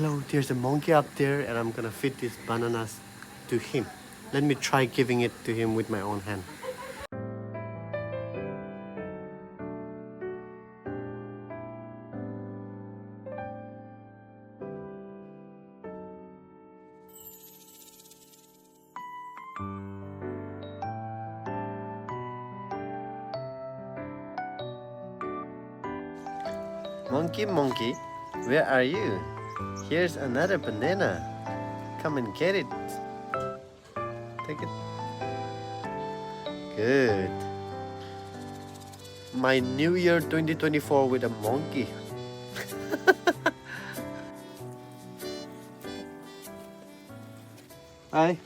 Hello, there's a monkey up there, and I'm gonna feed these bananas to him. Let me try giving it to him with my own hand. Monkey, monkey, where are you? Here's another banana. Come and get it. Take it. Good. My New Year 2024 with a monkey. Hi.